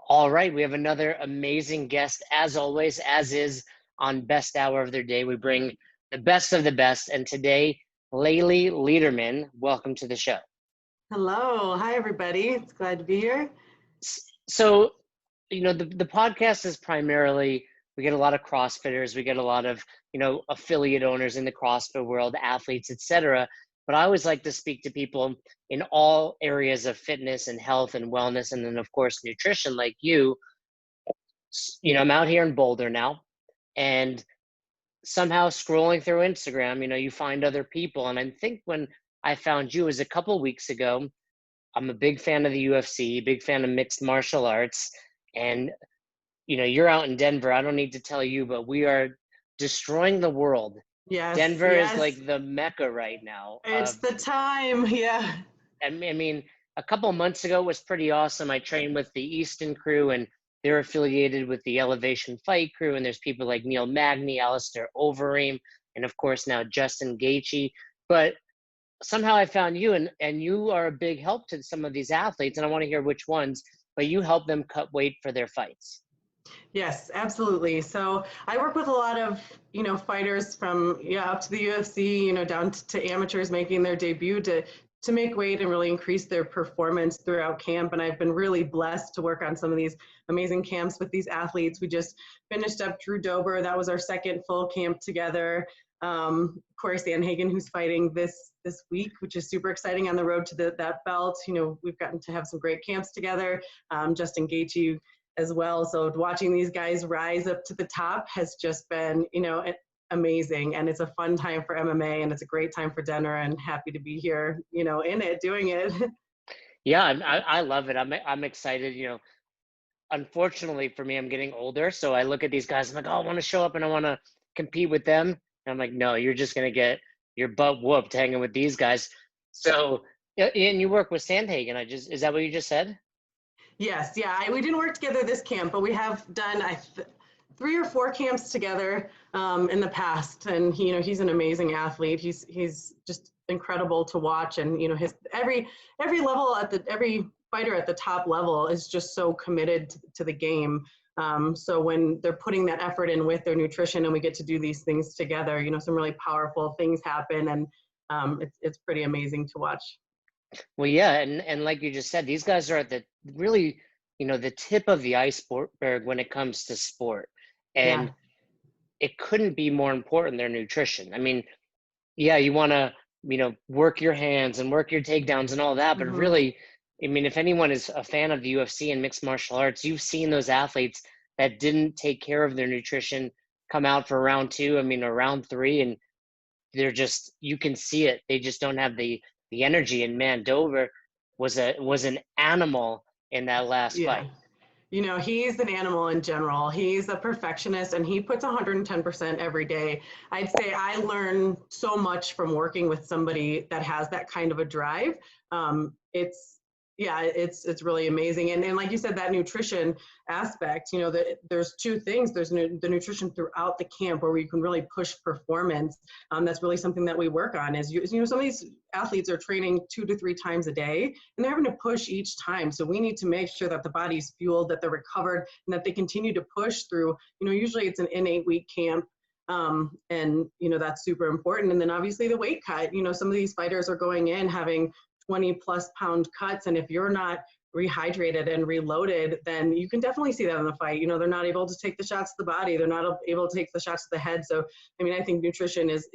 All right, we have another amazing guest, as always, as is on Best Hour of their day. We bring the best of the best, and today, Layli Lederman, welcome to the show. Hello. Hi, everybody. It's glad to be here. So, the podcast is primarily, we get a lot of CrossFitters, we get a lot of, affiliate owners in the CrossFit world, athletes, etc. But I always like to speak to people in all areas of fitness and health and wellness, and then, of course, nutrition, like you. I'm out here in Boulder now, and somehow scrolling through Instagram, you find other people. And I think when I found you was a couple weeks ago. I'm a big fan of the UFC, big fan of mixed martial arts. And, you're out in Denver. I don't need to tell you, but we are destroying the world. Yes, Denver is yes. like the mecca right now It's of, the time. Yeah. I mean, a couple months ago was pretty awesome. I trained with the Easton crew, and they're affiliated with the Elevation Fight crew. And there's people like Neil Magny, Alistair Overeem, and of course now Justin Gaethje. But somehow I found you, and you are a big help to some of these athletes, and I want to hear which ones. But you help them cut weight for their fights. Yes, absolutely. So I work with a lot of, fighters from up to the UFC, down to amateurs making their debut to make weight and really increase their performance throughout camp. And I've been really blessed to work on some of these amazing camps with these athletes. We just finished up Drew Dober. That was our second full camp together. Corey Sandhagen, who's fighting this week, which is super exciting on the road to that belt. We've gotten to have some great camps together. Justin Gaethje as well. So watching these guys rise up to the top has just been, amazing. And it's a fun time for MMA, and it's a great time for Denver, and happy to be here, in it, doing it. Yeah, I love it. I'm excited. Unfortunately for me, I'm getting older, so I look at these guys. I'm like, oh, I want to show up and I want to compete with them. And I'm like, no, you're just gonna get your butt whooped hanging with these guys. So, yeah, and you work with Sandhagen. Is that what you just said? Yes, yeah. We didn't work together this camp, but we have done 3 or 4 camps together in the past. And he's an amazing athlete. He's just incredible to watch. And his every level every fighter at the top level is just so committed to the game. So when they're putting that effort in with their nutrition, and we get to do these things together, some really powerful things happen, and it's pretty amazing to watch. Well, yeah, and like you just said, these guys are at the really, the tip of the iceberg when it comes to sport. Yeah. And it couldn't be more important, their nutrition. I mean, yeah, you want to, work your hands and work your takedowns and all that, but Hmm. really, I mean, if anyone is a fan of the UFC and mixed martial arts, you've seen those athletes that didn't take care of their nutrition come out for round two, I mean, or round three, and they're just, you can see it. They just don't have the energy. And man, Dover was an animal in that last Yeah. fight. He's an animal in general. He's a perfectionist, and he puts 110% every day. I'd say I learn so much from working with somebody that has that kind of a drive. It's yeah, it's really amazing. And like you said, that nutrition aspect, that there's 2 things. There's the nutrition throughout the camp where we can really push performance. That's really something that we work on. Some of these athletes are training 2 to 3 times a day, and they're having to push each time. So we need to make sure that the body's fueled, that they're recovered, and that they continue to push through. Usually it's an 8-week camp. And that's super important. And then obviously the weight cut. Some of these fighters are going in having 20+ pound cuts, and if you're not rehydrated and reloaded, then you can definitely see that in the fight. They're not able to take the shots to the body, they're not able to take the shots to the head. So I mean, I think nutrition is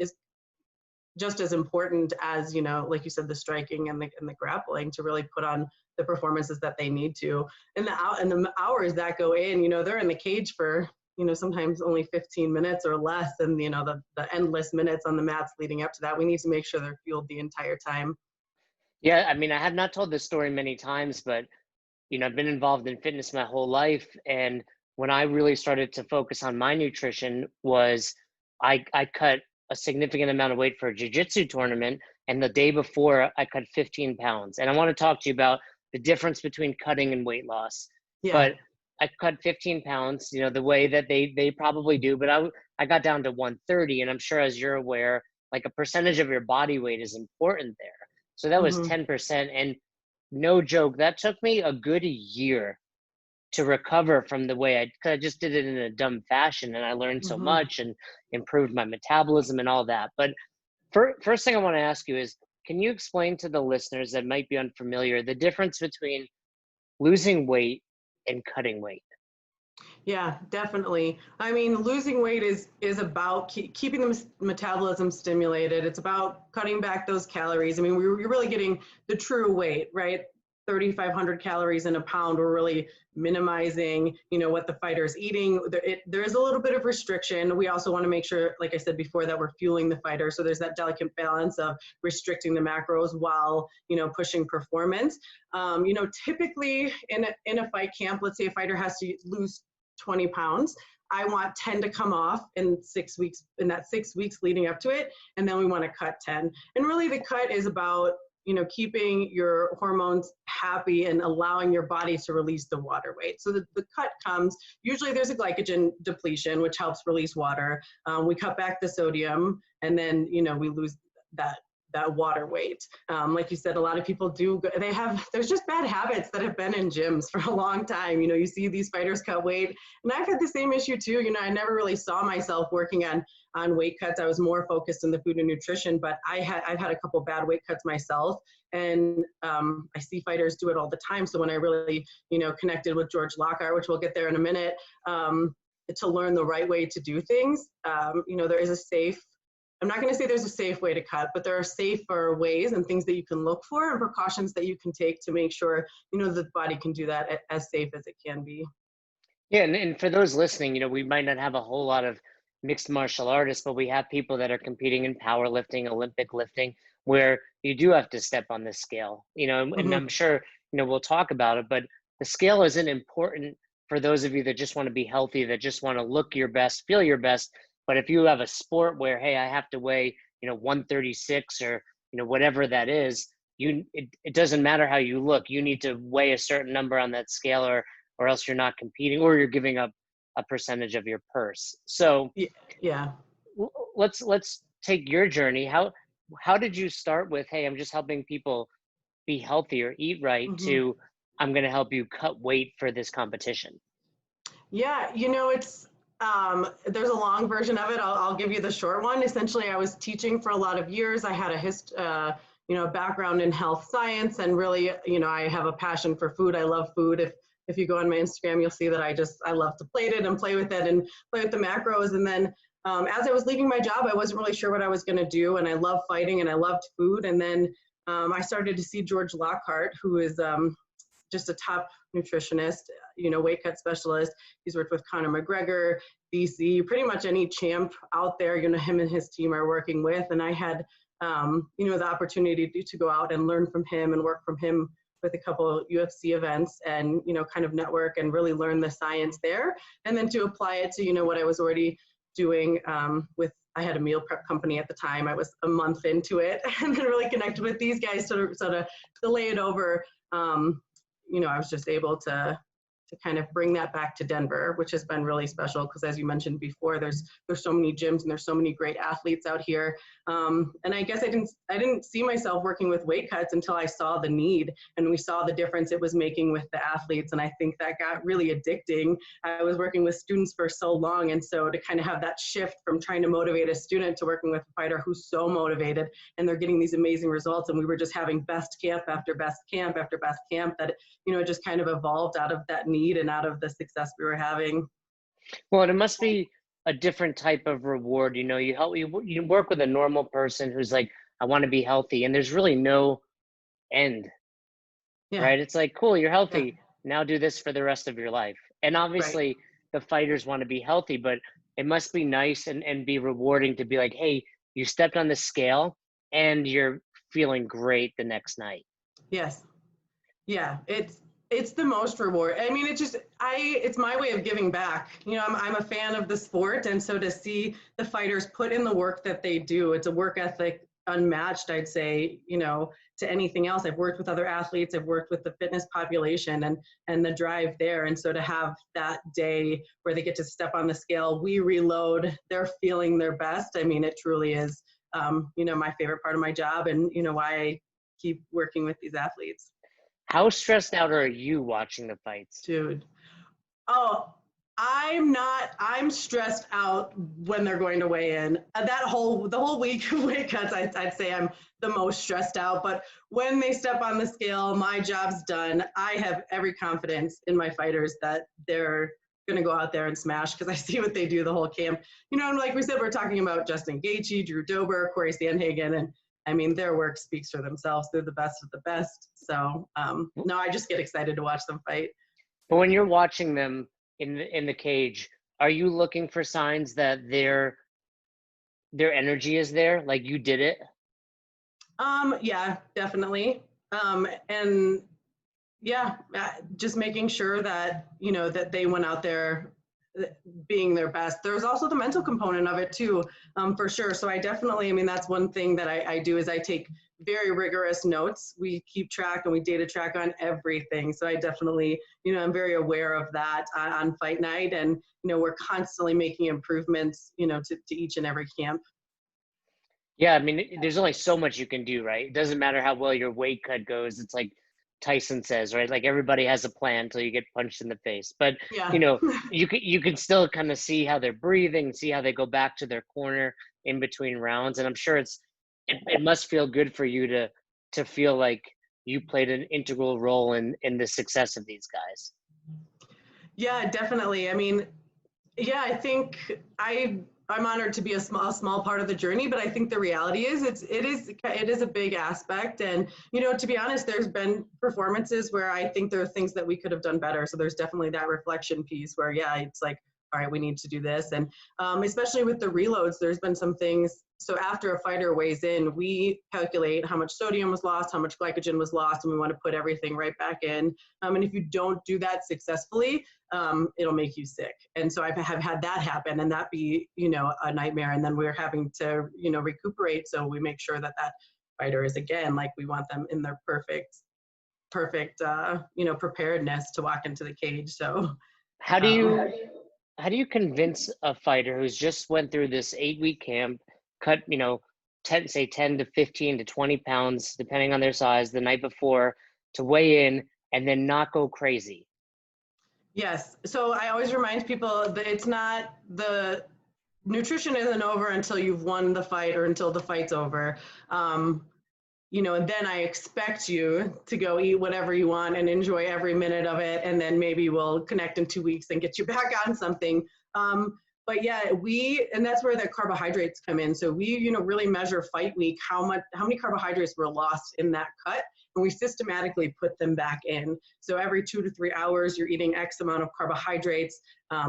just as important as, like you said, the striking and the grappling, to really put on the performances that they need to. And the hours that go in, they're in the cage for, sometimes only 15 minutes or less. And, the endless minutes on the mats leading up to that, we need to make sure they're fueled the entire time. Yeah, I mean, I have not told this story many times, but I've been involved in fitness my whole life. And when I really started to focus on my nutrition was I cut a significant amount of weight for a jiu-jitsu tournament. And the day before I cut 15 pounds. And I want to talk to you about the difference between cutting and weight loss. Yeah. But I cut 15 pounds, the way that they probably do, but I got down to 130. And I'm sure, as you're aware, like a percentage of your body weight is important there. So that was Hmm. 10%. And no joke, that took me a good year to recover from the way 'cause I just did it in a dumb fashion, and I learned so Hmm. much and improved my metabolism and all that. But first thing I want to ask you is, can you explain to the listeners that might be unfamiliar the difference between losing weight and cutting weight? Yeah, definitely. I mean, losing weight is about keeping the metabolism stimulated. It's about cutting back those calories. I mean, you're really getting the true weight, right? 3,500 calories in a pound. We're really minimizing, what the fighter's eating. There is a little bit of restriction. We also want to make sure, like I said before, that we're fueling the fighter. So there's that delicate balance of restricting the macros while, pushing performance. Typically in a fight camp, let's say a fighter has to lose 20 pounds. I want 10 to come off in 6 weeks, in that 6 weeks leading up to it. And then we want to cut 10. And really the cut is about, keeping your hormones happy and allowing your body to release the water weight. So the cut comes, usually there's a glycogen depletion, which helps release water. We cut back the sodium, and then, we lose that water weight. Like you said, a lot of people there's just bad habits that have been in gyms for a long time. You see these fighters cut weight, and I've had the same issue too. I never really saw myself working on weight cuts. I was more focused in the food and nutrition, but I've had a couple bad weight cuts myself, and I see fighters do it all the time. So when I really, connected with George Lockhart, which we'll get there in a minute, to learn the right way to do things, there is a safe, I'm not going to say there's a safe way to cut, but there are safer ways and things that you can look for and precautions that you can take to make sure, the body can do that as safe as it can be. Yeah, and for those listening, we might not have a whole lot of mixed martial artists, but we have people that are competing in powerlifting, Olympic lifting, where you do have to step on the scale, and Hmm. I'm sure, we'll talk about it, but the scale isn't important for those of you that just want to be healthy, that just want to look your best, feel your best. But if you have a sport where, hey, I have to weigh, 136 or, whatever that is, it doesn't matter how you look. You need to weigh a certain number on that scale, or else you're not competing, or you're giving up a percentage of your purse. So Yeah. let's take your journey. How did you start with, hey, I'm just helping people be healthy or eat right, Hmm. to I'm going to help you cut weight for this competition? Yeah, there's a long version of it. I'll give you the short one. Essentially, I was teaching for a lot of years. I had background in health science, and really, I have a passion for food. I love food. If you go on my Instagram, you'll see that I love to plate it and play with it and play with the macros. And then as I was leaving my job, I wasn't really sure what I was going to do, and I love fighting and I loved food. And then I started to see George Lockhart, who is just a top nutritionist, weight cut specialist. He's worked with Conor McGregor, DC, pretty much any champ out there, him and his team are working with. And I had, the opportunity to go out and learn from him and work from him with a couple UFC events, and, kind of network and really learn the science there. And then to apply it to, what I was already doing I had a meal prep company at the time. I was a month into it, and then really connected with these guys to lay it over. I was just able to kind of bring that back to Denver, which has been really special because, as you mentioned before, there's so many gyms and there's so many great athletes out here. And I guess I didn't see myself working with weight cuts until I saw the need, and we saw the difference it was making with the athletes. And I think that got really addicting. I was working with students for so long, and so to kind of have that shift from trying to motivate a student to working with a fighter who's so motivated and they're getting these amazing results, and we were just having best camp after best camp after best camp, that it just kind of evolved out of that need and out of the success we were having. Well, it must be a different type of reward. You work with a normal person who's like, I want to be healthy, and there's really no end, Yeah, right? It's like, cool, you're yeah, healthy. Now do this for the rest of your life. And right. obviously, the fighters want to be healthy, but it must be nice and be rewarding to be like, hey, you stepped on the scale and you're feeling great the next night. Yes. Yeah, it's the most reward. I mean, it's my way of giving back. I'm a fan of the sport, and so to see the fighters put in the work that they do, it's a work ethic unmatched, I'd say, to anything else. I've worked with other athletes, I've worked with the fitness population, and the drive there. And so to have that day where they get to step on the scale, we reload, they're feeling their best. I mean, it truly is, my favorite part of my job, and why I keep working with these athletes. How stressed out are you watching the fights? Dude. Oh, I'm stressed out when they're going to weigh in. The whole week of weight cuts, I'd say I'm the most stressed out. But when they step on the scale, my job's done. I have every confidence in my fighters that they're going to go out there and smash because I see what they do the whole camp. You know, and like we said, we're talking about Justin Gaethje, Drew Dober, Corey Sandhagen, and I mean, their work speaks for themselves. They're the best of the best. So, no, I just get excited to watch them fight. But when you're watching them in the cage, are you looking for signs that their energy is there, like you did it? Yeah, definitely. And yeah, just making sure that, you know, that they went out there being their best. There's also the mental component of it too, for sure. So I definitely, I mean, that's one thing that I do is I take very rigorous notes. We keep track and we data track on everything. So I definitely, you know, I'm very aware of that on fight night. And, you know, we're constantly making improvements, you know, to each and every camp. Yeah, I mean, there's only so much you can do, right? It doesn't matter how well your weight cut goes. It's like Tyson says, right? Like everybody has a plan until you get punched in the face. But Yeah. you know, you can still kind of see how they're breathing, see how they go back to their corner in between rounds. And I'm sure it must feel good for you to feel like you played an integral role in the success of these guys. Yeah, definitely. I mean, yeah, I think I'm honored to be a small part of the journey, but I think the reality is it is a big aspect. And you know, to be honest, there's been performances where I think there are things that we could have done better. So there's definitely that reflection piece where yeah, it's like, all right, we need to do this. And especially with the reloads, there's been some things. So after a fighter weighs in, we calculate how much sodium was lost, how much glycogen was lost, and we want to put everything right back in. And if you don't do that successfully, it'll make you sick. And so I have had that happen and that be, you know, a nightmare. And then we're having to, you know, recuperate. So we make sure that that fighter is again, like we want them in their perfect, you know, preparedness to walk into the cage. So, How do um, you how do you convince a fighter who's just went through this 8-week camp, cut, 10 to 15 to 20 pounds, depending on their size, the night before, to weigh in and then not go crazy? yes. So I always remind people that it's not the nutrition isn't over until you've won the fight or until the fight's over. Um, you know, and then I expect you to go eat whatever you want and enjoy every minute of it. And then maybe we'll connect in 2 weeks and get you back on something. But yeah, and that's where the carbohydrates come in. So we, you know, really measure fight week, how many carbohydrates were lost in that cut. And we systematically put them back in. So every 2 to 3 hours, you're eating X amount of carbohydrates.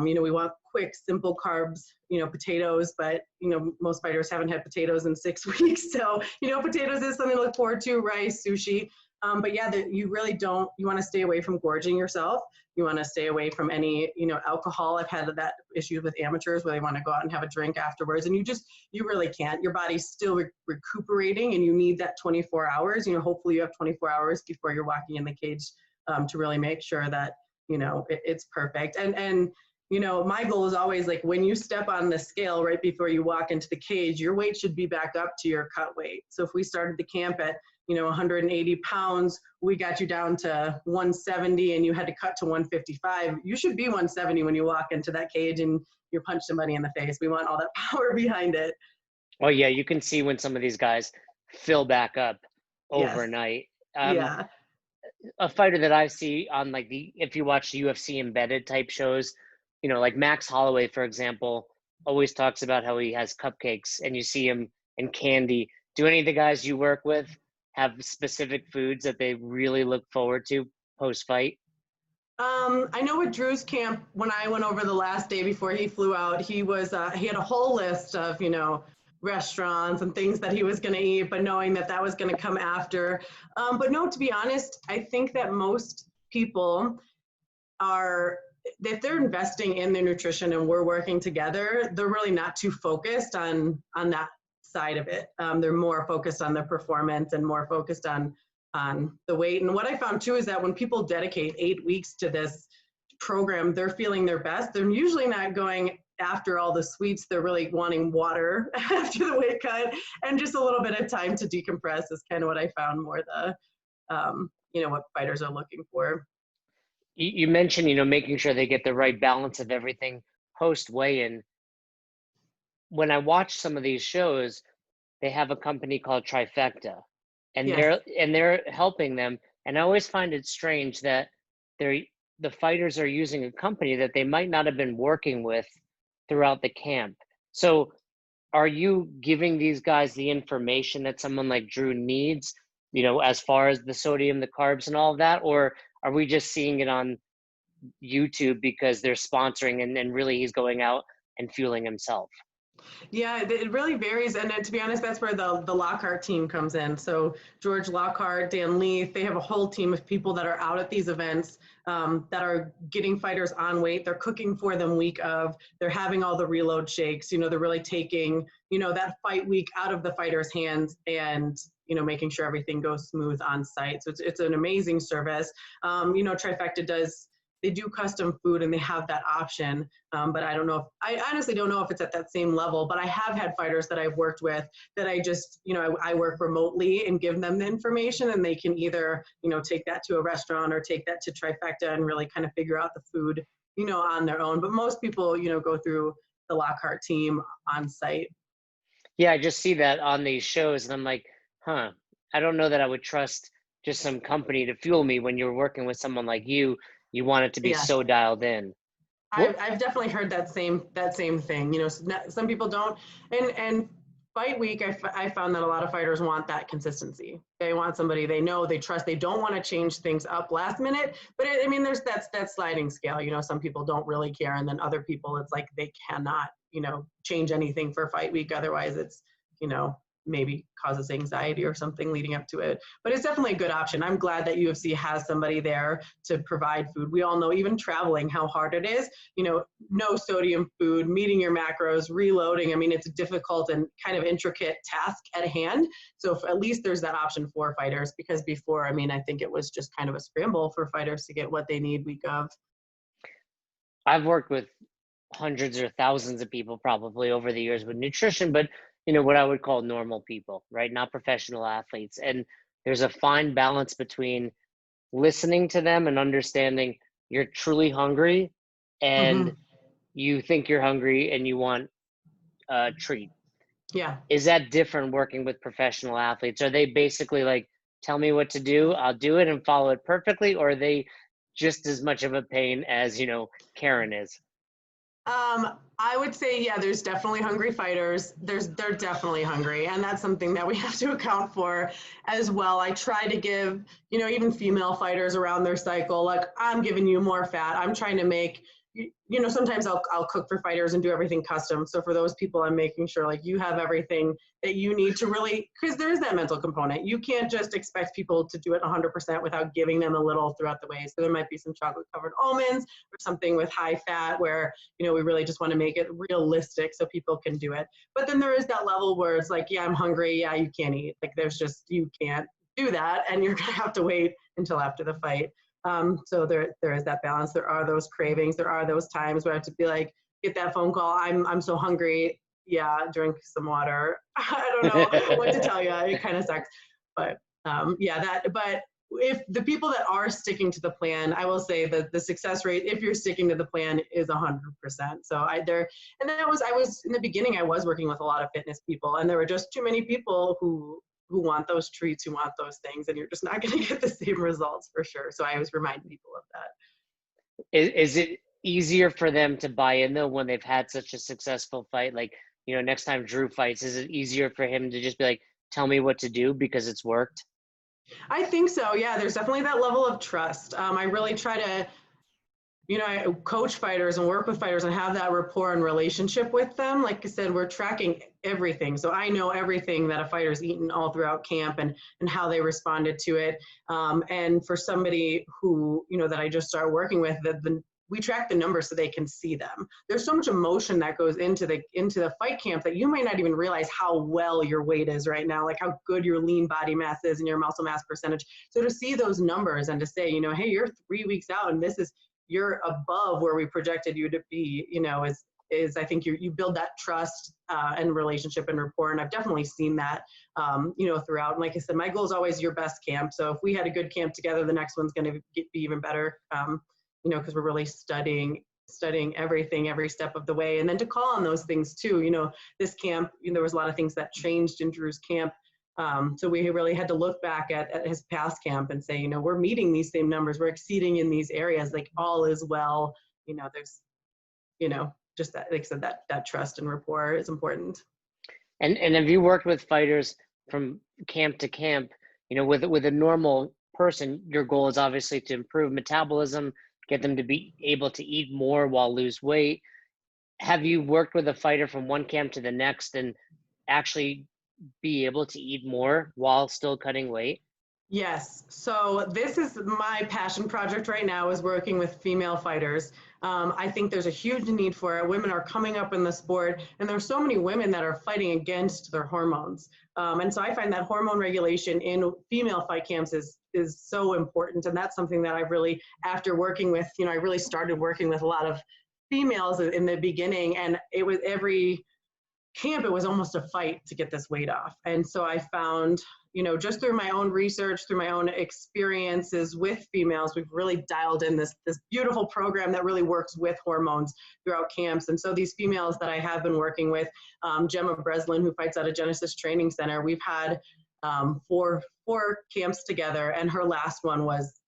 You know, we want quick, simple carbs, you know, potatoes, but, you know, most fighters haven't had potatoes in 6 weeks. So, you know, potatoes is something to look forward to, rice, sushi. But yeah, you really don't, you want to stay away from gorging yourself. You want to stay away from any, you know, alcohol. I've had that issue with amateurs where they want to go out and have a drink afterwards. And you really can't. Your body's still recuperating and you need that 24 hours. You know, hopefully you have 24 hours before you're walking in the cage to really make sure that, you know, it's perfect. And you know, my goal is always like when you step on the scale right before you walk into the cage, your weight should be back up to your cut weight. So if we started the camp at, you know, 180 pounds, we got you down to 170 and you had to cut to 155. You should be 170 when you walk into that cage and you punch somebody in the face. We want all that power behind it. Oh yeah, you can see when some of these guys fill back up Yes. overnight. Yeah. A fighter that I see on like if you watch the UFC embedded type shows, like Max Holloway, for example, always talks about how he has cupcakes and you see him and candy. Do any of the guys you work with have specific foods that they really look forward to post fight? I know at Drew's camp, when I went over the last day before he flew out, he had a whole list of, you know, restaurants and things that he was going to eat, but knowing that that was going to come after. But no, to be honest, I think that most people are, if they're investing in their nutrition and we're working together, they're really not too focused on that side of it. They're more focused on their performance and more focused on the weight. And what I found too is that when people dedicate 8 weeks to this program, they're feeling their best. They're usually not going after all the sweets. They're really wanting water after the weight cut and just a little bit of time to decompress is kind of what I found more the, you know, what fighters are looking for. You mentioned, making sure they get the right balance of everything post weigh-in. When I watch some of these shows, they have a company called Trifecta, and Yes. they're helping them. And I always find it strange that they're the fighters are using a company that they might not have been working with throughout the camp. So are you giving these guys the information that someone like Drew needs, as far as the sodium, the carbs, and all of that? Or are we just seeing it on YouTube because they're sponsoring and really he's going out and fueling himself? Yeah, it really varies. And to be honest, that's where the Lockhart team comes in. So George Lockhart, Dan Leith, they have a whole team of people that are out at these events that are getting fighters on weight. They're cooking for them week of. They're having all the reload shakes. They're really taking, that fight week out of the fighter's hands and making sure everything goes smooth on site. So it's an amazing service. Trifecta they do custom food and they have that option. But I honestly don't know if it's at that same level, but I have had fighters that I've worked with that I just, I work remotely and give them the information and they can either, take that to a restaurant or take that to Trifecta and really kind of figure out the food, on their own. But most people, go through the Lockhart team on site. Yeah, I just see that on these shows and I'm like, huh, I don't know that I would trust just some company to fuel me when you're working with someone like you. You want it to be Yeah. so dialed in. What I've definitely heard that same thing. Some people don't, and fight week, I found that a lot of fighters want that consistency. They want somebody they know, they trust. They don't want to change things up last minute. But there's that sliding scale. Some people don't really care, and then other people, it's like they cannot, change anything for fight week. Otherwise, it's you know maybe causes anxiety or something leading up to it. But it's definitely a good option. I'm glad that UFC has somebody there to provide food. We all know, even traveling, how hard it is. No sodium food, meeting your macros, reloading. I mean, it's a difficult and kind of intricate task at hand. So at least there's that option for fighters, because before, I think it was just kind of a scramble for fighters to get what they need week of. I've worked with hundreds or thousands of people probably over the years with nutrition, but what I would call normal people, right? Not professional athletes. And there's a fine balance between listening to them and understanding you're truly hungry and Mm-hmm. you think you're hungry and you want a treat. Yeah. Is that different working with professional athletes? Are they basically like, tell me what to do, I'll do it and follow it perfectly? Or are they just as much of a pain as, Karen is? I would say, yeah, there's definitely hungry fighters. They're definitely hungry, and that's something that we have to account for as well. I try to give, even female fighters around their cycle, like, I'm giving you more fat. I'm trying to make, sometimes I'll cook for fighters and do everything custom. So for those people, I'm making sure like you have everything that you need to really, because there is that mental component. You can't just expect people to do it 100% without giving them a little throughout the way. So there might be some chocolate covered almonds or something with high fat where, we really just want to make it realistic so people can do it. But then there is that level where it's like, yeah, I'm hungry. Yeah, you can't eat. Like you can't do that. And you're going to have to wait until after the fight. So there is that balance. There are those cravings. There are those times where I have to be like, get that phone call. I'm so hungry. Yeah, drink some water. I don't know what to tell you. It kind of sucks. But but if the people that are sticking to the plan, I will say that the success rate, if you're sticking to the plan, is 100%. So I was in the beginning, I was working with a lot of fitness people, and there were just too many people who want those treats, who want those things, and you're just not going to get the same results for sure. So I always remind people of that. Is it easier for them to buy in though when they've had such a successful fight? Like, next time Drew fights, is it easier for him to just be like, tell me what to do because it's worked? I think so. Yeah, there's definitely that level of trust. I really try to, I coach fighters and work with fighters and have that rapport and relationship with them. Like I said, we're tracking everything. So I know everything that a fighter's eaten all throughout camp and how they responded to it. And for somebody who, that I just started working with, we track the numbers so they can see them. There's so much emotion that goes into the fight camp that you might not even realize how well your weight is right now, like how good your lean body mass is and your muscle mass percentage. So to see those numbers and to say, hey, you're 3 weeks out and you're above where we projected you to be, is I think you build that trust and relationship and rapport. And I've definitely seen that, throughout. And like I said, my goal is always your best camp. So if we had a good camp together, the next one's going to be even better. because we're really studying everything every step of the way, and then to call on those things too. This camp, there was a lot of things that changed in Drew's camp. So we really had to look back at his past camp and say, we're meeting these same numbers, we're exceeding in these areas, like all is well. There's, just that, like I said, that trust and rapport is important. And have you worked with fighters from camp to camp? With a normal person, your goal is obviously to improve metabolism, get them to be able to eat more while lose weight. Have you worked with a fighter from one camp to the next and actually be able to eat more while still cutting weight? Yes. So this is my passion project right now, is working with female fighters. I think there's a huge need for it. Women are coming up in the sport, and there's so many women that are fighting against their hormones. And so I find that hormone regulation in female fight camps is so important. And that's something that I really, after working with, I really started working with a lot of females in the beginning, and it was every camp, it was almost a fight to get this weight off. And so I found, just through my own research, through my own experiences with females, we've really dialed in this beautiful program that really works with hormones throughout camps. And so these females that I have been working with, Gemma Breslin, who fights out of Genesis Training Center, we've had four camps together, and her last one was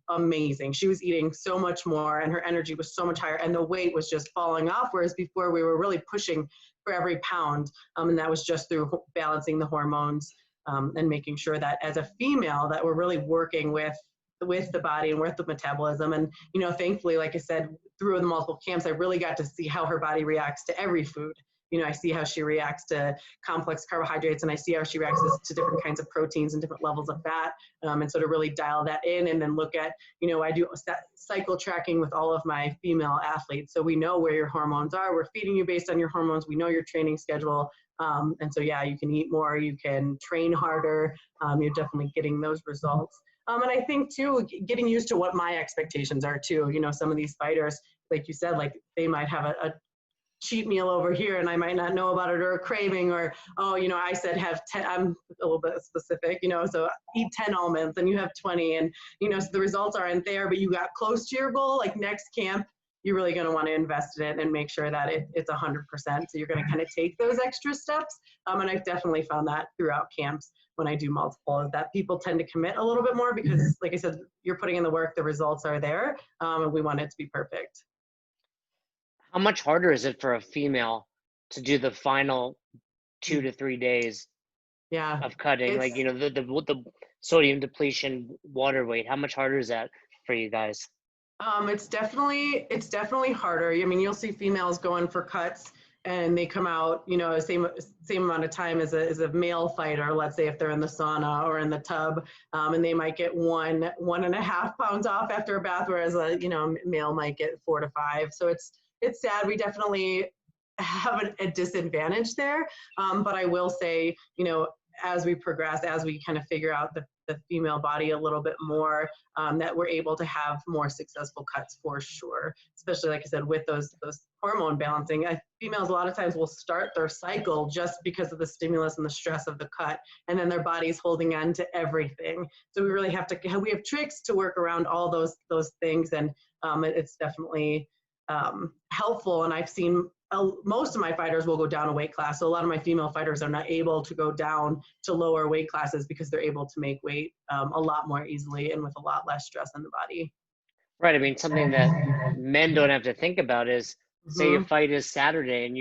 amazing. She was eating so much more, and her energy was so much higher, and the weight was just falling off, whereas before we were really pushing for every pound, and that was just through balancing the hormones, and making sure that as a female that we're really working with the body and with the metabolism. And thankfully, like I said, through the multiple camps, I really got to see how her body reacts to every food. I see how she reacts to complex carbohydrates, and I see how she reacts to different kinds of proteins and different levels of fat. And so to really dial that in, and then look at, I do cycle tracking with all of my female athletes. So we know where your hormones are. We're feeding you based on your hormones. We know your training schedule. And so, yeah, you can eat more, you can train harder. You're definitely getting those results. And I think too, getting used to what my expectations are too. Some of these fighters, like you said, like they might have a cheat meal over here and I might not know about it, or a craving, or, I said have 10, I'm a little bit specific, so eat 10 almonds and you have 20, and, so the results aren't there, but you got close to your goal. Like next camp, you're really going to want to invest in it and make sure that it's 100%. So you're going to kind of take those extra steps. And I've definitely found that throughout camps when I do multiple, is that people tend to commit a little bit more because, like I said, you're putting in the work, the results are there, and we want it to be perfect. How much harder is it for a female to do the final 2 to 3 days of cutting? Like, the sodium depletion, water weight, how much harder is that for you guys? It's definitely harder. I mean, you'll see females going for cuts and they come out, same amount of time as a male fighter. Let's say if they're in the sauna or in the tub, and they might get 1.5 pounds off after a bath, whereas a male might get 4 to 5. So it's sad. We definitely have a disadvantage there. But I will say, as we progress, as we kind of figure out the female body a little bit more, that we're able to have more successful cuts for sure. Especially, like I said, with those hormone balancing. Females a lot of times will start their cycle just because of the stimulus and the stress of the cut, and then their body's holding on to everything. So we really have tricks to work around all those things, and it's definitely helpful. And I've seen most of my fighters will go down a weight class. So a lot of my female fighters are not able to go down to lower weight classes because they're able to make weight a lot more easily and with a lot less stress on the body. Right. I mean, something that men don't have to think about is, say your fight is Saturday and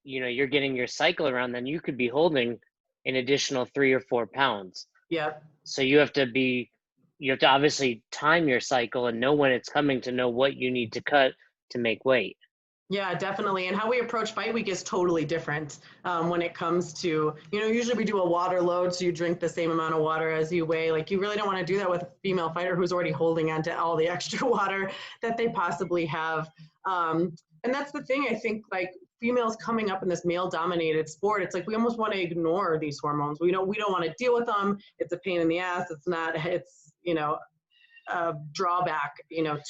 you're getting your cycle around, then you could be holding an additional 3 or 4 pounds. Yep. So you have to obviously time your cycle and know when it's coming to know what you need to cut to make weight. Yeah, definitely. And how we approach fight week is totally different when it comes to, usually we do a water load. So you drink the same amount of water as you weigh. Like you really don't want to do that with a female fighter who's already holding on to all the extra water that they possibly have. And that's the thing, I think, like females coming up in this male dominated sport, it's like we almost want to ignore these hormones. We don't want to deal with them. It's a pain in the ass. It's a drawback, to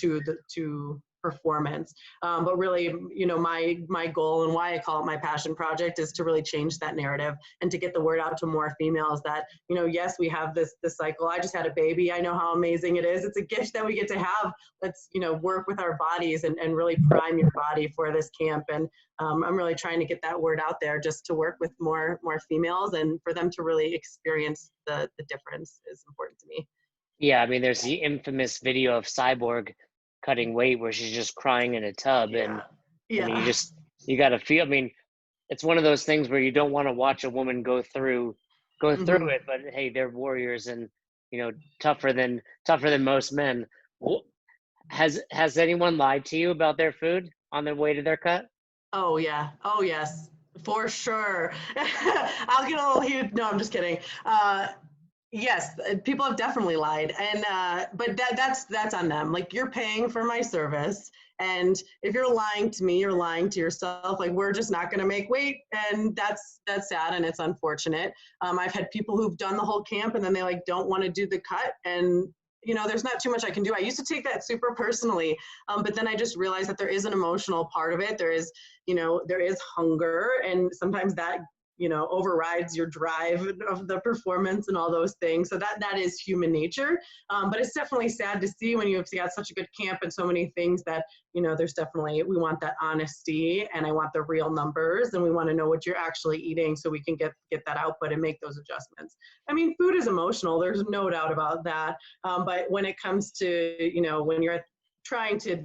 performance. But really, my goal and why I call it my passion project is to really change that narrative and to get the word out to more females that, yes, we have this cycle. I just had a baby. I know how amazing it is. It's a gift that we get to have. Let's, work with our bodies and really prime your body for this camp. And I'm really trying to get that word out there just to work with more females and for them to really experience the difference is important to me. Yeah, I mean, there's the infamous video of Cyborg cutting weight where she's just crying in a tub, and I mean, Yeah. you got to feel. I mean, it's one of those things where you don't want to watch a woman go through Mhm. it, but hey, they're warriors, and tougher than most men. Has anyone lied to you about their food on their way to their cut? Oh yeah. Oh yes. For sure. I'll get a little huge. No, I'm just kidding. Yes, people have definitely lied, and but that's on them. Like, you're paying for my service, and if you're lying to me, you're lying to yourself. Like, we're just not going to make weight, and that's sad and it's unfortunate. I've had people who've done the whole camp and then they like don't want to do the cut, and there's not too much I can do. I used to take that super personally, but then I just realized that there is an emotional part of it. There is hunger, and sometimes that overrides your drive of the performance and all those things. So that is human nature. But it's definitely sad to see when you've got such a good camp and so many things that, there's definitely, we want that honesty, and I want the real numbers, and we want to know what you're actually eating so we can get that output and make those adjustments. I mean, food is emotional. There's no doubt about that. But when it comes to, when you're trying to,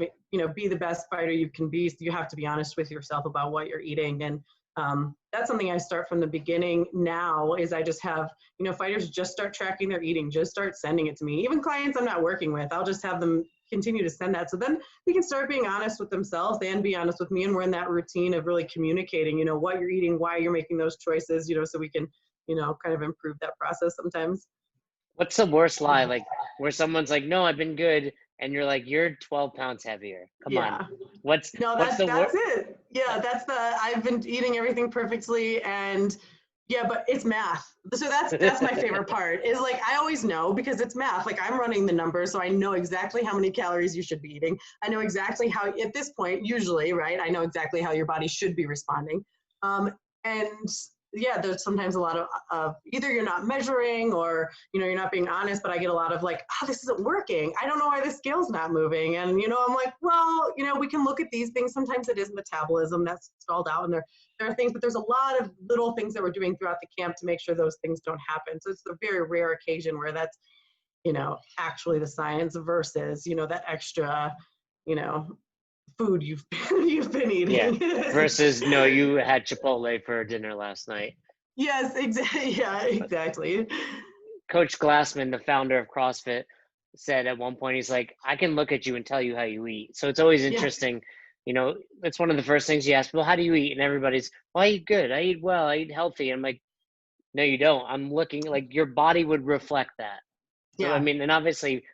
be the best fighter you can be, you have to be honest with yourself about what you're eating. And that's something I start from the beginning now is I just have, fighters just start tracking their eating, just start sending it to me. Even clients I'm not working with, I'll just have them continue to send that. So then we can start being honest with themselves and be honest with me. And we're in that routine of really communicating, what you're eating, why you're making those choices, so we can, kind of improve that process sometimes. What's the worst lie? Like where someone's like, "No, I've been good," and you're like, "You're 12 pounds heavier." Come on. Yeah. What's No, what's the that's worst? it. Yeah, I've been eating everything perfectly, and yeah, but it's math. So that's my favorite part is like, I always know because it's math. Like, I'm running the numbers, so I know exactly how many calories you should be eating. I know exactly how, at this point, usually, right? I know exactly how your body should be responding. And yeah, there's sometimes a lot of either you're not measuring or, you're not being honest, but I get a lot of like, this isn't working. I don't know why the scale's not moving. And, I'm like, well, we can look at these things. Sometimes it is metabolism that's stalled out, and there are things, but there's a lot of little things that we're doing throughout the camp to make sure those things don't happen. So it's a very rare occasion where that's, actually the science versus, that extra, food you've been Yeah. eating. Versus no, you had Chipotle for dinner last night. Yes, exactly. Yeah, exactly. Coach Glassman, the founder of CrossFit, said at one point, he's like, "I can look at you and tell you how you eat." So it's always Yeah. interesting. It's one of the first things you ask, "Well, how do you eat?" And everybody's, "Well, I eat good. I eat well. I eat healthy." And I'm like, "No, you don't. I'm looking like your body would reflect that." So I Yeah. mean, and obviously,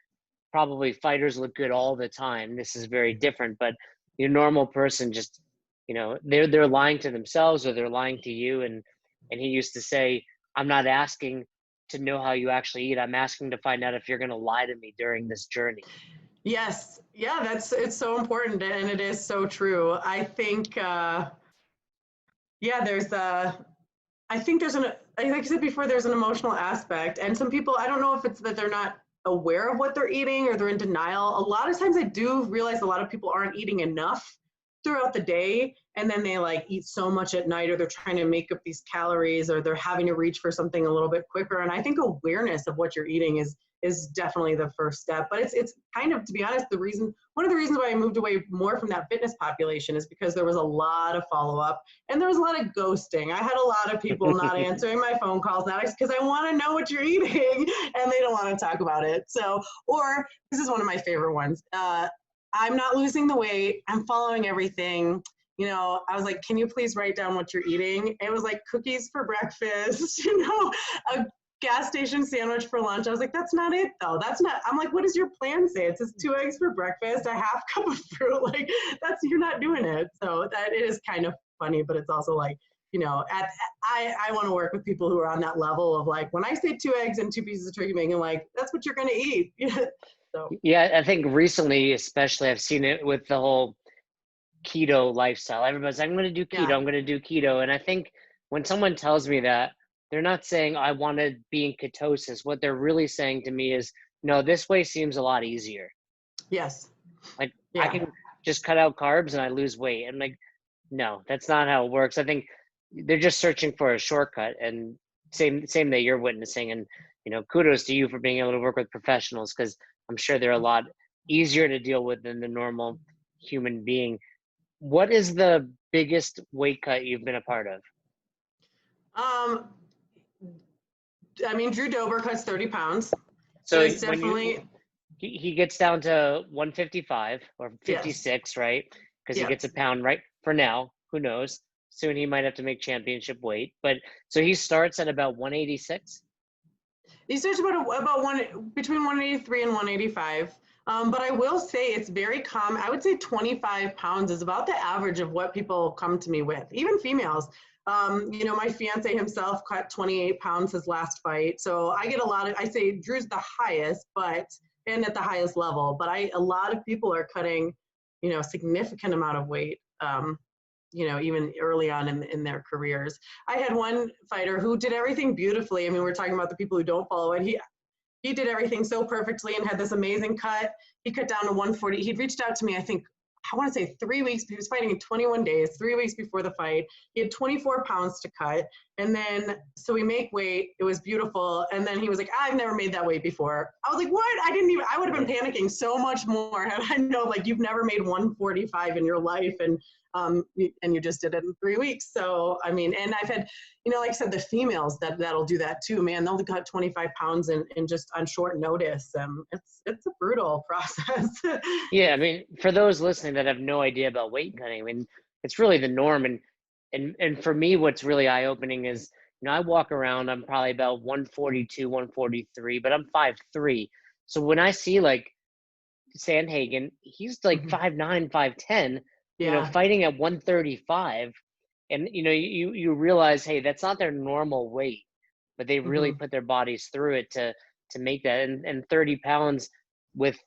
probably fighters look good all the time. This is very different, but your normal person just, they're lying to themselves or they're lying to you. And he used to say, "I'm not asking to know how you actually eat. I'm asking to find out if you're going to lie to me during this journey." Yes. Yeah, it's so important, and it is so true. I think yeah, I think there's like I said before, there's an emotional aspect, and some people, I don't know if it's that they're not aware of what they're eating or they're in denial. A lot of times I do realize a lot of people aren't eating enough throughout the day, and then they like eat so much at night, or they're trying to make up these calories, or they're having to reach for something a little bit quicker. And I think awareness of what you're eating is definitely the first step. But it's kind of, to be honest, one of the reasons why I moved away more from that fitness population is because there was a lot of follow-up and there was a lot of ghosting. I had a lot of people not answering my phone calls, not because I want to know what you're eating and they don't want to talk about it. So, or this is one of my favorite ones. I'm not losing the weight. I'm following everything. I was like, can you please write down what you're eating? It was like cookies for breakfast, a gas station sandwich for lunch. I was like, that's not it though. That's not, I'm like, what does your plan say? It says 2 eggs for breakfast, a half cup of fruit. Like you're not doing it. So that it is kind of funny, but it's also like, I want to work with people who are on that level of like, when I say 2 eggs and 2 pieces of turkey bacon, like, that's what you're going to eat. So Yeah, I think recently, especially, I've seen it with the whole keto lifestyle. Everybody's like, I'm going to do keto, yeah, I'm going to do keto. And I think when someone tells me that, they're not saying I want to be in ketosis. What they're really saying to me is, no, this way seems a lot easier. yes, Like I yeah. can just cut out carbs and I lose weight. I'm like, no, that's not how it works. I think they're just searching for a shortcut. And same that you're witnessing. And kudos to you for being able to work with professionals, because I'm sure they're a lot easier to deal with than the normal human being. What is the biggest weight cut you've been a part of? Um, I mean, Drew Dober cuts 30 pounds. So So it's when definitely, he gets down to 155 or yes, 56, right? Because he yeah. gets a pound right for now. Who knows? Soon he might have to make championship weight. But so he starts at about 186. He starts about one between 183 and 185. But I will say it's very common. I would say 25 pounds is about the average of what people come to me with, even females. My fiance himself cut 28 pounds his last fight. So I get a lot of, I say Drew's the highest, and at the highest level, but a lot of people are cutting, a significant amount of weight. Even early on in their careers. I had one fighter who did everything beautifully. I mean, we're talking about the people who don't follow it. He did everything so perfectly and had this amazing cut. He cut down to 140. He'd reached out to me, I want to say 3 weeks. He was fighting in 21 days, 3 weeks before the fight. He had 24 pounds to cut. And then, so we make weight. It was beautiful. And then he was like, I've never made that weight before. I was like, what? I would have been panicking so much more had I known, like, you've never made 145 in your life. And you just did it in 3 weeks. So, I mean, and I've had, like I said, the females that'll do that too, man. They'll cut 25 pounds in just on short notice. It's a brutal process. Yeah, I mean, for those listening that have no idea about weight cutting, I mean, it's really the norm. And for me, what's really eye opening is, I walk around, I'm probably about 142, 143, but I'm 5'3". So when I see like Sandhagen, he's like 5'9", 5'10", Yeah. fighting at 135. And, you realize, hey, that's not their normal weight, but they really Mm-hmm. put their bodies through it to make that. And 30 pounds with,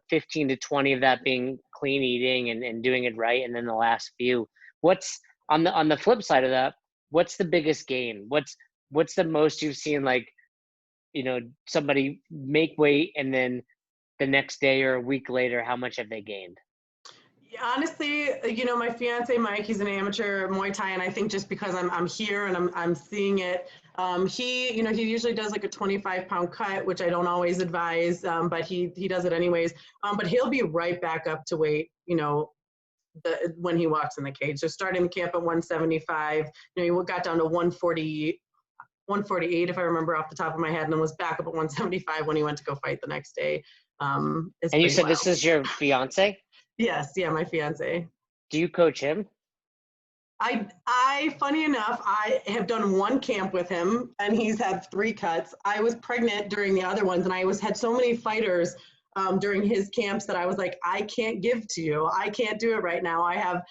15 to 20 of that being clean eating and doing it right. And then the last few, what's on the flip side of that, what's the biggest gain? What's the most you've seen, like, somebody make weight and then the next day or a week later, how much have they gained? Yeah, honestly, my fiance Mike, he's an amateur Muay Thai, and I think just because I'm here and I'm seeing it, he usually does like a 25-pound cut, which I don't always advise, but he does it anyways. But he'll be right back up to weight, when he walks in the cage. So starting the camp at 175, he got down to 148 if I remember off the top of my head, and then was back up at 175 when he went to go fight the next day. It's And you pretty said wild. this is your fiance? Yes, yeah, my fiance. Do you coach him? Funny enough, I have done one camp with him, and he's had 3 cuts. I was pregnant during the other ones, and had so many fighters during his camps that I was like, I can't give to you. I can't do it right now. I have,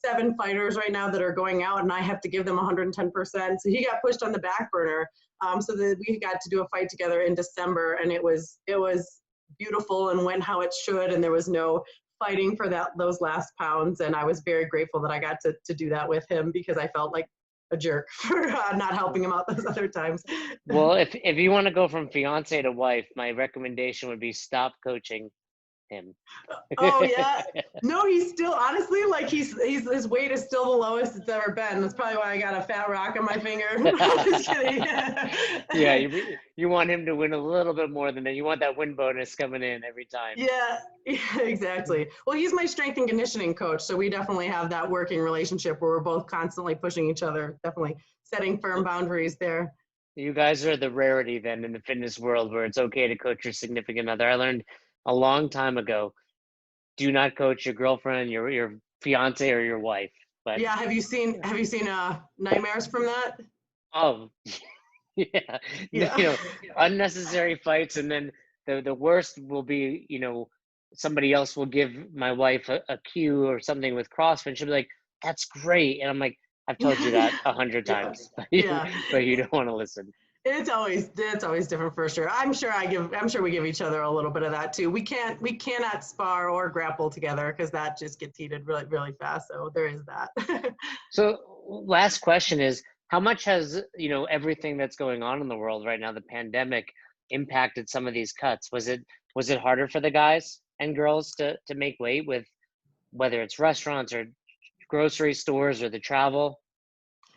7 fighters right now that are going out, and I have to give them 110%. So he got pushed on the back burner. So that we got to do a fight together in December, and it was beautiful and went how it should, and there was no fighting for those last pounds, and I was very grateful that I got to do that with him, because I felt like a jerk for not helping him out those other times. Well, if you want to go from fiance to wife, my recommendation would be stop coaching him. Oh yeah, no, he's still, honestly, like, his weight is still the lowest it's ever been. That's probably why I got a fat rock on my finger. Just kidding. Yeah, you want him to win a little bit more than that. You want that win bonus coming in every time. Yeah, exactly. Well, he's my strength and conditioning coach, so we definitely have that working relationship where we're both constantly pushing each other, definitely setting firm boundaries there. You guys are the rarity then in the fitness world where it's okay to coach your significant other. I learned a long time ago, do not coach your girlfriend, your fiance, or your wife. But Yeah, have you seen nightmares from that? oh, yeah, Yeah. unnecessary fights, and then the worst will be, somebody else will give my wife a cue or something with CrossFit. She'll be like, "That's great," and I'm like, "I've told you that 100 Yeah. times, Yeah. but you don't want to listen." It's always different for sure. I'm sure we give each other a little bit of that too. We cannot spar or grapple together because that just gets heated really really fast. So there is that. So last question is, how much has, everything that's going on in the world right now, the pandemic, impacted some of these cuts? Was it harder for the guys and girls to make weight with whether it's restaurants or grocery stores or the travel?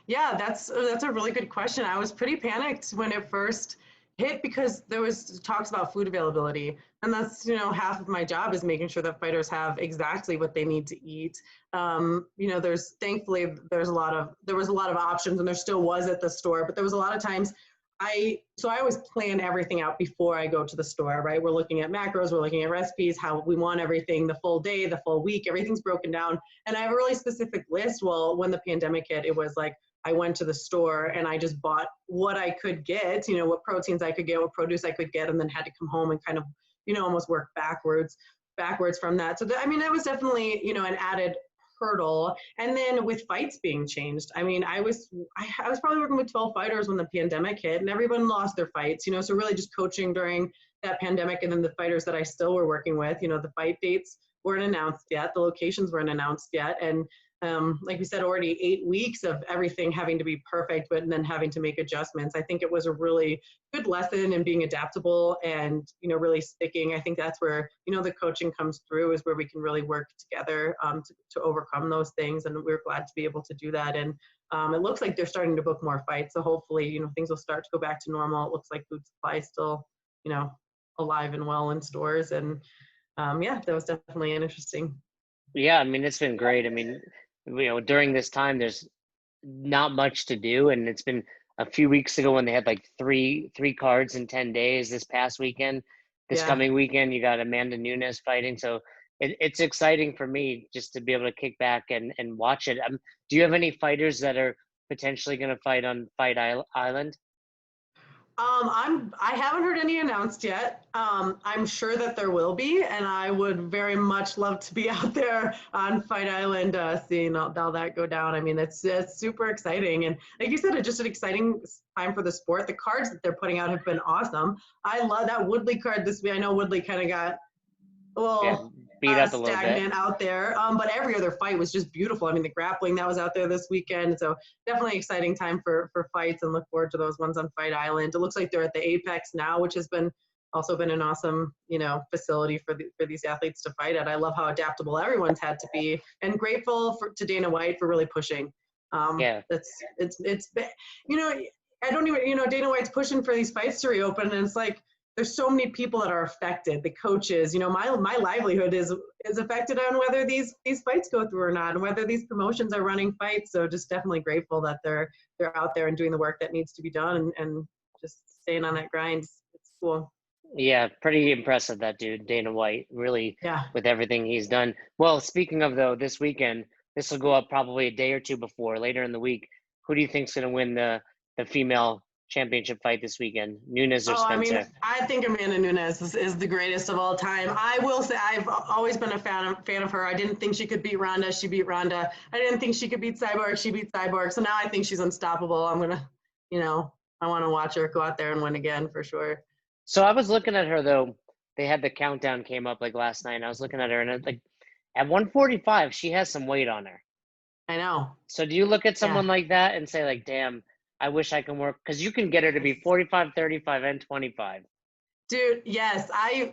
Yeah, that's a really good question. I was pretty panicked when it first hit because there was talks about food availability, and that's half of my job is making sure that fighters have exactly what they need to eat. There's thankfully there was a lot of options, and there still was at the store, but there was a lot of times I always plan everything out before I go to the store, right? We're looking at macros, we're looking at recipes, how we want everything, the full day, the full week, everything's broken down. And I have a really specific list. Well, when the pandemic hit, it was like I went to the store and I just bought what I could get, what proteins I could get, what produce I could get, and then had to come home and kind of, almost work backwards from that. So that was definitely, an added hurdle. And then with fights being changed, I was probably working with 12 fighters when the pandemic hit, and everyone lost their fights. So really just coaching during that pandemic, and then the fighters that I still were working with, the fight dates weren't announced yet, the locations weren't announced yet, and like we said, already 8 weeks of everything having to be perfect, but then having to make adjustments. I think it was a really good lesson in being adaptable and, really sticking. I think that's where, the coaching comes through, is where we can really work together to overcome those things. And we're glad to be able to do that. And it looks like they're starting to book more fights. So hopefully, things will start to go back to normal. It looks like food supply is still, alive and well in stores. And yeah, that was definitely an interesting. Yeah, it's been great. During this time, there's not much to do, and it's been a few weeks ago when they had like three cards in 10 days this past weekend. This Yeah. coming weekend, you got Amanda Nunes fighting, so it's exciting for me just to be able to kick back and watch it. Do you have any fighters that are potentially going to fight on Island? I haven't heard any announced yet. I'm sure that there will be, and I would very much love to be out there on Fight Island, seeing all that go down. It's super exciting, and like you said, it's just an exciting time for the sport. The cards that they're putting out have been awesome. I love that Woodley card this week. I know Woodley kind of got a Yeah, little beat up a little bit. stagnant out there. But every other fight was just beautiful. The grappling that was out there this weekend. So definitely exciting time for fights, and look forward to those ones on Fight Island. It looks like they're at the Apex now, which has been an awesome, facility for these athletes to fight at. I love how adaptable everyone's had to be, and grateful to Dana White for really pushing. Yeah. It's I don't even, Dana White's pushing for these fights to reopen, and it's like, there's so many people that are affected, the coaches, my livelihood is affected on whether these fights go through or not, and whether these promotions are running fights. So just definitely grateful that they're out there and doing the work that needs to be done, and just staying on that grind. It's cool. Yeah, pretty impressive, that dude, Dana White, really, Yeah. with everything he's done. Well, speaking of, though, this weekend, this will go up probably a day or two before, later in the week. Who do you think's going to win the female championship fight this weekend, Nunes or Oh, Spencer? I think Amanda Nunes is the greatest of all time. I will say I've always been a fan of her. I didn't think she could beat Ronda. She beat Ronda. I didn't think she could beat Cyborg. She beat Cyborg. So now I think she's unstoppable. I'm gonna, I want to watch her go out there and win again for sure. So I was looking at her, though. They had the countdown came up like last night, and I was looking at her, and like at 145, she has some weight on her. I know. So do you look at Yeah. someone like that and say, like, damn, I wish I can work? Because you can get her to be 45, 35, and 25. Dude, yes, I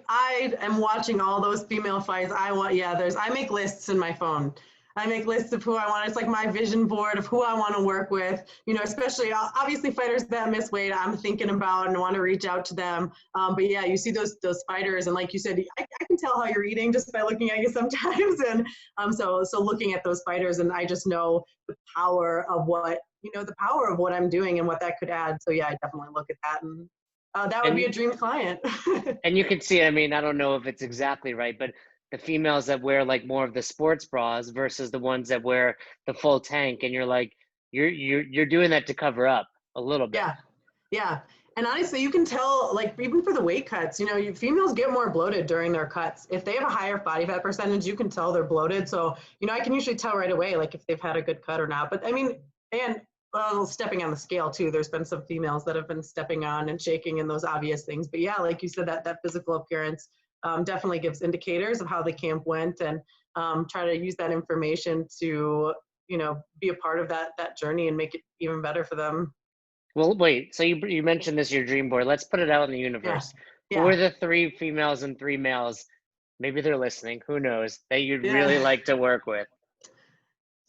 am watching all those female fights. I make lists in my phone. I make lists of who I want. It's like my vision board of who I want to work with. Especially obviously fighters that miss weight, I'm thinking about and want to reach out to them. But yeah, you see those fighters, and like you said, I can tell how you're eating just by looking at you sometimes. And so looking at those fighters, and I just know the power of what I'm doing and what that could add. So yeah, I definitely look at that, and that would be And a dream client. and you can see, I don't know if it's exactly right, but the females that wear like more of the sports bras versus the ones that wear the full tank, and you're like, you're doing that to cover up a little bit. Yeah, yeah. And honestly, you can tell, like, even for the weight cuts, females get more bloated during their cuts. If they have a higher body fat percentage, you can tell they're bloated. So, I can usually tell right away, like, if they've had a good cut or not. But and stepping on the scale too. There's been some females that have been stepping on and shaking and those obvious things. But yeah, like you said, that physical appearance definitely gives indicators of how the camp went, and try to use that information to, be a part of that journey and make it even better for them. Well, wait. So you mentioned this your dream board. Let's put it out in the Yeah. universe. Who are Yeah. the 3 females and 3 males? Maybe they're listening. Who knows? That you'd really Yeah. like to work with.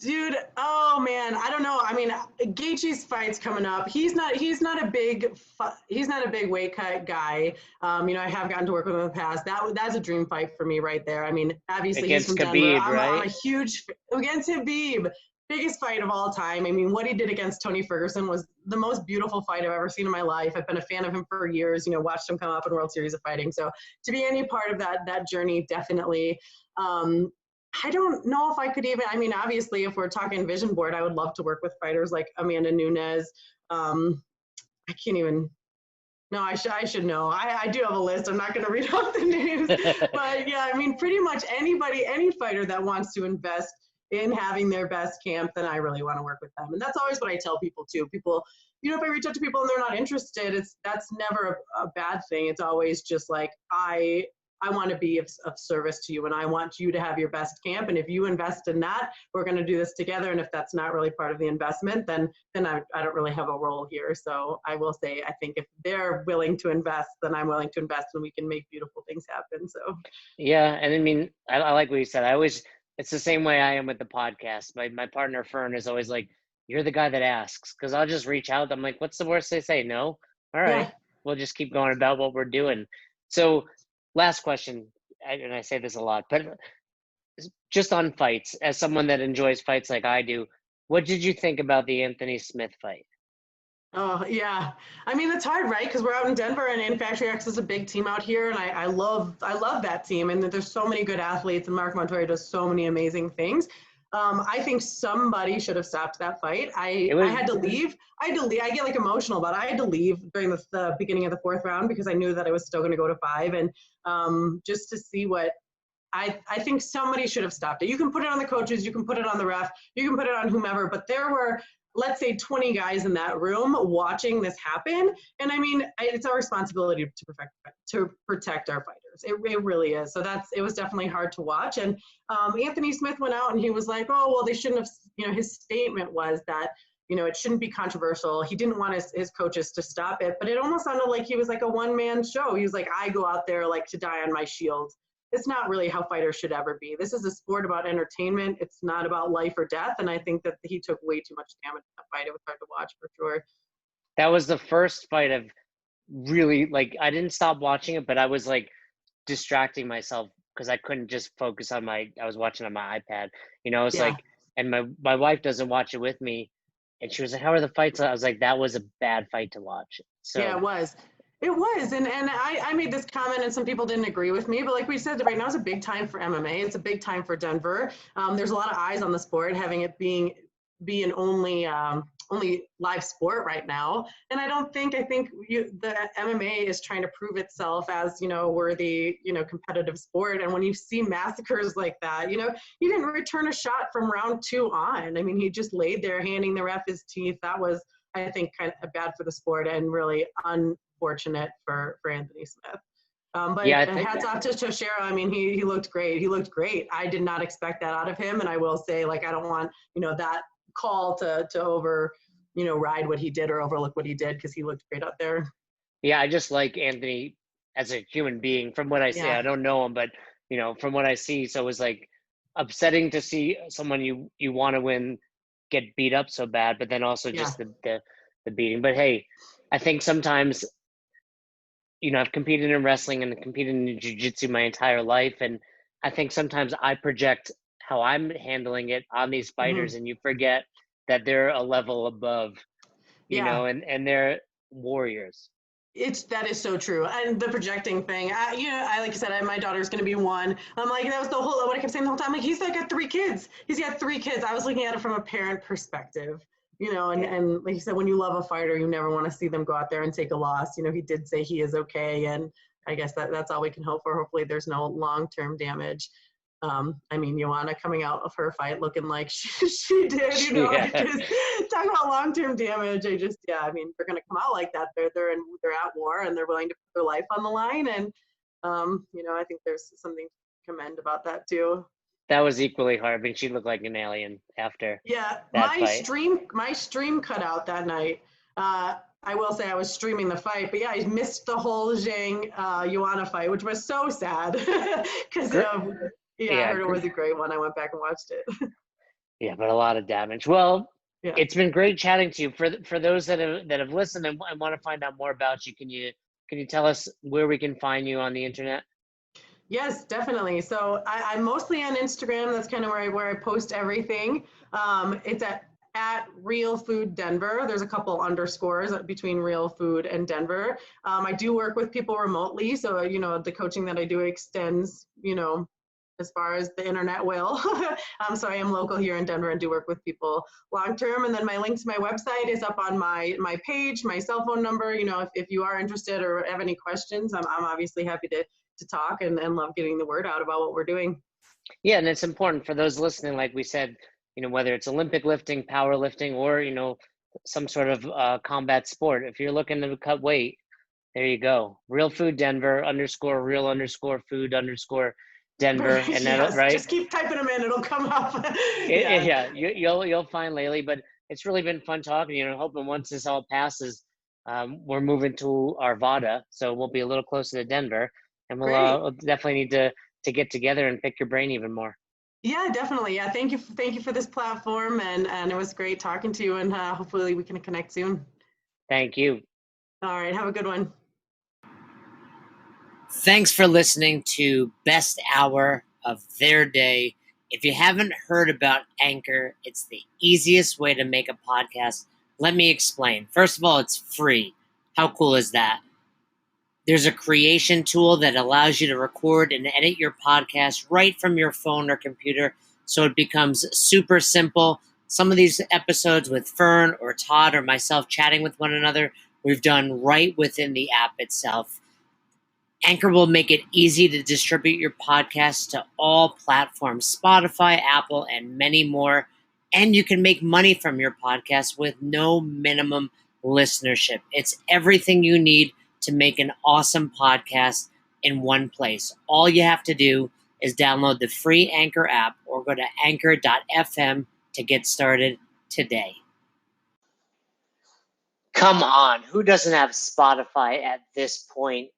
Dude, oh man, I don't know. I mean, Gaethje's fight's coming up. He's not a big weight cut guy. I have gotten to work with him in the past. That's a dream fight for me right there. I mean, obviously he's Against from Denver. Khabib, I'm a right? huge against Khabib. Biggest fight of all time. I mean, what he did against Tony Ferguson was the most beautiful fight I've ever seen in my life. I've been a fan of him for years. Watched him come up in World Series of Fighting. So to be any part of that journey, definitely. I don't know if I could even, I mean, obviously, if we're talking vision board, I would love to work with fighters like Amanda Nunes. I can't even, no, I should know. I do have a list. I'm not going to read off the names. But yeah, I mean, pretty much any fighter that wants to invest in having their best camp, then I really want to work with them. And that's always what I tell people too. People, if I reach out to people and they're not interested, that's never a bad thing. It's always just like, I want to be of service to you, and I want you to have your best camp. And if you invest in that, we're going to do this together. And if that's not really part of the investment, then I don't really have a role here. So I will say, I think if they're willing to invest, then I'm willing to invest, and we can make beautiful things happen. So Yeah, and I mean, I like what you said. It's the same way I am with the podcast. My partner Fern is always like, "You're the guy that asks," because I'll just reach out. I'm like, "What's the worst they say? No? All right, yeah. we'll just keep going about what we're doing." So, last question, and I say this a lot, but just on fights, as someone that enjoys fights like I do, what did you think about the Anthony Smith fight? Oh yeah, I mean it's hard, right? Because we're out in Denver, and Factory X is a big team out here, and I love that team, and there's so many good athletes, and Mark Montoya does so many amazing things. I think somebody should have stopped that fight. It I was had to leave. I had to leave. I get like emotional, but I had to leave during the beginning of the fourth round because I knew that I was still going to go to 5, and just to see what. I think somebody should have stopped it. You can put it on the coaches, you can put it on the ref, you can put it on whomever, but there were, let's say, 20 guys in that room watching this happen. And I mean, it's our responsibility to protect our fighters. It really is. So it was definitely hard to watch. And Anthony Smith went out and he was like, oh, well, they shouldn't have, his statement was that, it shouldn't be controversial. He didn't want his coaches to stop it, but it almost sounded like he was like a one-man show. He was like, I go out there like to die on my shield. It's not really how fighters should ever be. This is a sport about entertainment. It's not about life or death. And I think that he took way too much damage in that fight. It was hard to watch for sure. That was the first fight of really, like, I didn't stop watching it, but I was like distracting myself because I couldn't just focus on I was watching on my iPad. It's Yeah. like, and my wife doesn't watch it with me, and she was like, "How are the fights?" I was like, "That was a bad fight to watch." Yeah, So it was. It was. And I made this comment and some people didn't agree with me, but like we said, right now is a big time for MMA. It's a big time for Denver. There's a lot of eyes on the sport, having it be an only live sport right now. And I think the MMA is trying to prove itself as, worthy, competitive sport. And when you see massacres like that, he didn't return a shot from round 2 on. I mean, he just laid there handing the ref his teeth. That was, I think, kind of bad for the sport and really unfortunate for Anthony Smith. yeah, I But think hats off to Toshiro. I mean, he looked great. He looked great. I did not expect that out of him. And I will say, like, I don't want, that call to over, ride what he did or overlook what he did, because he looked great out there. yeah, I just like Anthony as a human being. From what I see, Yeah. I don't know him, but from what I see, so it was like upsetting to see someone you want to win get beat up so bad, but then also Yeah. just the beating. But hey, I think sometimes, I've competed in wrestling and competed in jiu-jitsu my entire life, and I think sometimes I project how I'm handling it on these fighters, Mm-hmm. and you forget that they're a level above, Yeah. and they're warriors. That is so true. And the projecting thing, I like you said, my daughter's going to be 1. I'm like, that was what I kept saying the whole time. Like, he's got 3 kids. He's got 3 kids. I was looking at it from a parent perspective, Yeah. and like you said, when you love a fighter, you never want to see them go out there and take a loss. He did say he is okay. And I guess that's all we can hope for. Hopefully there's no long-term damage. I mean, Joanna coming out of her fight looking like she did, you know, Yeah. just talking about long-term damage. I mean, they're going to come out like that. They're at war and they're willing to put their life on the line. And, you know, I think there's something to commend about that too. That was equally hard. I mean, she looked like an alien after Yeah, that my fight. stream cut out that night. I will say I was streaming the fight, but yeah, I missed the whole Zhang Joanna fight, which was so sad because yeah, I Yeah, heard it was a great one. I went back and watched it. yeah, but a lot of damage. Well, Yeah. it's been great chatting to you. For those that have listened and want to find out more about you, can you tell us where we can find you on the internet? Yes, definitely. So I'm mostly on Instagram. That's kind of where I post everything. It's at Real Food Denver. There's a couple underscores between Real Food and Denver. I do work with people remotely, so you know the coaching that I do extends, you know, as far as the internet will. So I am local here in Denver and do work with people long term. And then my link to my website is up on my page, my cell phone number. You know, if you are interested or have any questions, I'm obviously happy to talk and love getting the word out about what we're doing. Yeah, and it's important for those listening, like we said, you know, whether it's Olympic lifting, powerlifting, or, you know, some sort of combat sport. If you're looking to cut weight, there you go. Real Food Denver _real_food_ Denver, and that'll Yes, right. just keep typing them in; it'll come up. Yeah, Yeah, you'll find Layli. But it's really been fun talking. You know, hoping once this all passes, we're moving to Arvada, so we'll be a little closer to Denver, and great. we'll definitely need to get together and pick your brain even more. Yeah, definitely. Yeah, thank you for this platform, and it was great talking to you. And hopefully we can connect soon. Thank you. All right, have a good one. Thanks for listening to Best Hour of Their Day. If you haven't heard about Anchor, it's the easiest way to make a podcast. Let me explain. First of all, it's free. How cool is that? There's a creation tool that allows you to record and edit your podcast right from your phone or computer, so it becomes super simple. Some of these episodes with Fern or Todd or myself chatting with one another, we've done right within the app itself. Anchor will make it easy to distribute your podcast to all platforms, Spotify, Apple, and many more. And you can make money from your podcast with no minimum listenership. It's everything you need to make an awesome podcast in one place. All you have to do is download the free Anchor app or go to anchor.fm to get started today. Come on, who doesn't have Spotify at this point?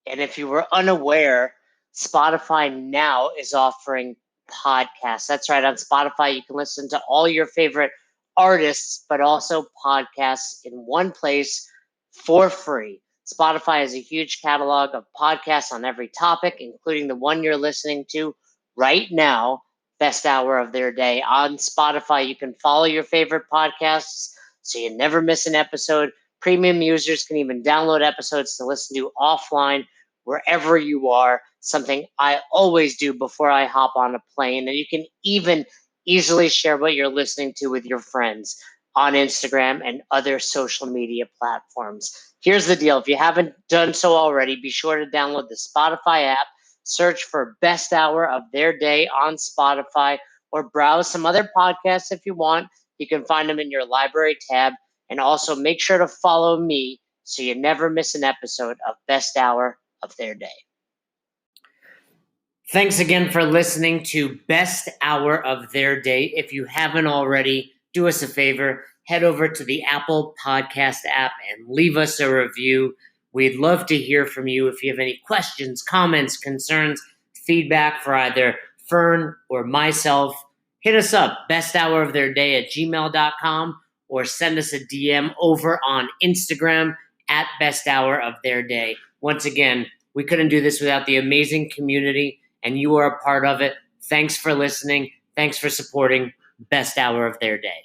And if you were unaware, Spotify now is offering podcasts. That's right. On Spotify, you can listen to all your favorite artists, but also podcasts in one place for free. Spotify has a huge catalog of podcasts on every topic, including the one you're listening to right now, Best Hour of Their Day. On Spotify, you can follow your favorite podcasts so you never miss an episode. Premium users can even download episodes to listen to offline wherever you are, something I always do before I hop on a plane. And you can even easily share what you're listening to with your friends on Instagram and other social media platforms. Here's the deal. If you haven't done so already, be sure to download the Spotify app, search for Best Hour of Their Day on Spotify, or browse some other podcasts if you want. You can find them in your library tab. And also make sure to follow me so you never miss an episode of Best Hour of Their Day. Thanks again for listening to Best Hour of Their Day. If you haven't already, do us a favor, head over to the Apple Podcast app and leave us a review. We'd love to hear from you. If you have any questions, comments, concerns, feedback for either Fern or myself, hit us up, besthouroftheirday@gmail.com, or send us a DM over on Instagram at Best Hour of Their Day. Once again, we couldn't do this without the amazing community, and you are a part of it. Thanks for listening. Thanks for supporting Best Hour of Their Day.